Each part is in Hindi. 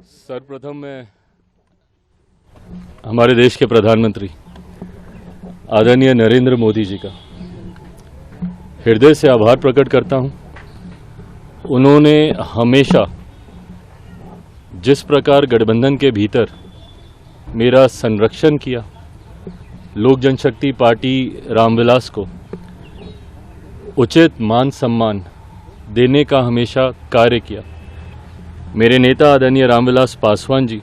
सर्वप्रथम मैं हमारे देश के प्रधानमंत्री आदरणीय नरेंद्र मोदी जी का हृदय से आभार प्रकट करता हूं। उन्होंने हमेशा जिस प्रकार गठबंधन के भीतर मेरा संरक्षण किया, लोक जनशक्ति पार्टी रामविलास को उचित मान सम्मान देने का हमेशा कार्य किया। मेरे नेता आदरणीय रामविलास पासवान जी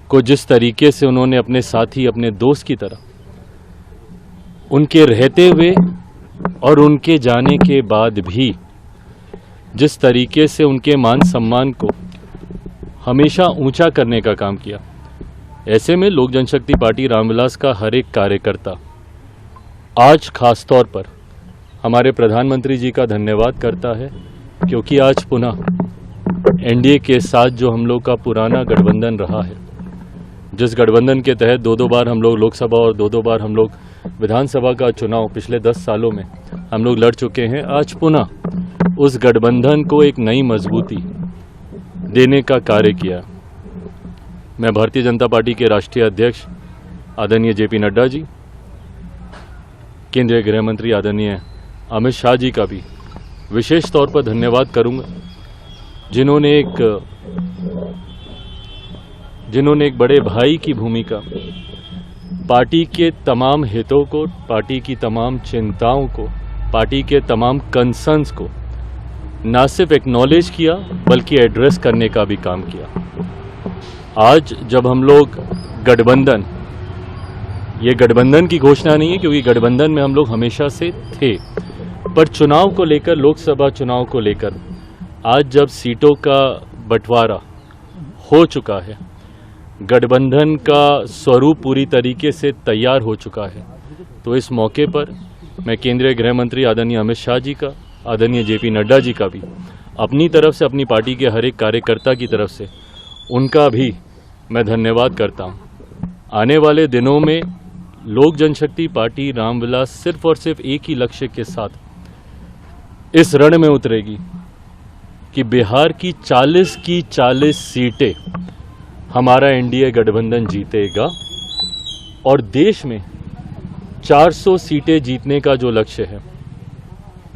को जिस तरीके से उन्होंने अपने साथी, अपने दोस्त की तरह, उनके रहते हुए और उनके जाने के बाद भी जिस तरीके से उनके मान सम्मान को हमेशा ऊंचा करने का काम किया, ऐसे में लोक जनशक्ति पार्टी रामविलास का हर एक कार्यकर्ता आज खास तौर पर हमारे प्रधानमंत्री जी का धन्यवाद करता है, क्योंकि आज पुनः एनडीए के साथ जो हम लोग का पुराना गठबंधन रहा है, जिस गठबंधन के तहत दो बार हम लोग लोकसभा और दो बार हम लोग विधानसभा का चुनाव पिछले 10 सालों में हम लोग लड़ चुके हैं, आज पुनः उस गठबंधन को एक नई मजबूती देने का कार्य किया। मैं भारतीय जनता पार्टी के राष्ट्रीय अध्यक्ष आदरणीय जेपी नड्डा जी, केंद्रीय गृह मंत्री आदरणीय अमित शाह जी का भी विशेष तौर पर धन्यवाद करूंगा, जिन्होंने एक बड़े भाई की भूमिका पार्टी के तमाम हितों को, पार्टी की तमाम चिंताओं को, पार्टी के तमाम कंसर्न्स को न सिर्फ एक्नॉलेज किया बल्कि एड्रेस करने का भी काम किया। आज जब हम लोग गठबंधन, ये गठबंधन की घोषणा नहीं है क्योंकि गठबंधन में हम लोग हमेशा से थे, पर चुनाव को लेकर, लोकसभा चुनाव को लेकर आज जब सीटों का बंटवारा हो चुका है, गठबंधन का स्वरूप पूरी तरीके से तैयार हो चुका है, तो इस मौके पर मैं केंद्रीय गृह मंत्री आदरणीय अमित शाह जी का, आदरणीय जेपी नड्डा जी का भी अपनी तरफ से, अपनी पार्टी के हर एक कार्यकर्ता की तरफ से उनका भी मैं धन्यवाद करता हूं। आने वाले दिनों में लोक जनशक्ति पार्टी रामविलास सिर्फ और सिर्फ एक ही लक्ष्य के साथ इस रण में उतरेगी कि बिहार की 40 सीटें हमारा एनडीए गठबंधन जीतेगा और देश में 400 सीटें जीतने का जो लक्ष्य है,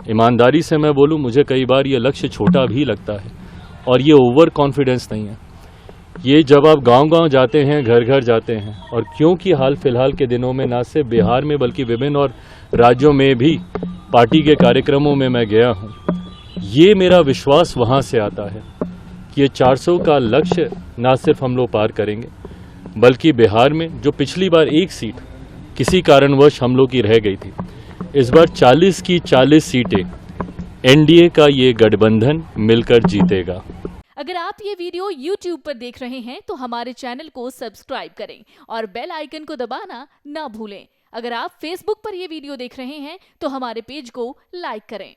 ईमानदारी से मैं बोलूं, मुझे कई बार ये लक्ष्य छोटा भी लगता है और ये ओवर कॉन्फिडेंस नहीं है। ये जब आप गांव-गांव जाते हैं, घर घर जाते हैं, और क्योंकि हाल फिलहाल के दिनों में न सिर्फ बिहार में बल्कि विभिन्न और राज्यों में भी पार्टी के कार्यक्रमों में मैं गया हूं, ये मेरा विश्वास वहां से आता है कि ये 400 का लक्ष्य ना सिर्फ हम लोग पार करेंगे बल्कि बिहार में जो पिछली बार एक सीट किसी कारणवश हम लोग की रह गई थी, इस बार 40 की 40 सीटें एनडीए का ये गठबंधन मिलकर जीतेगा। अगर आप ये वीडियो YouTube पर देख रहे हैं तो हमारे चैनल को सब्सक्राइब करें और बेल आइकन को दबाना ना भूलें। अगर आप Facebook पर ये वीडियो देख रहे हैं तो हमारे पेज को लाइक करें।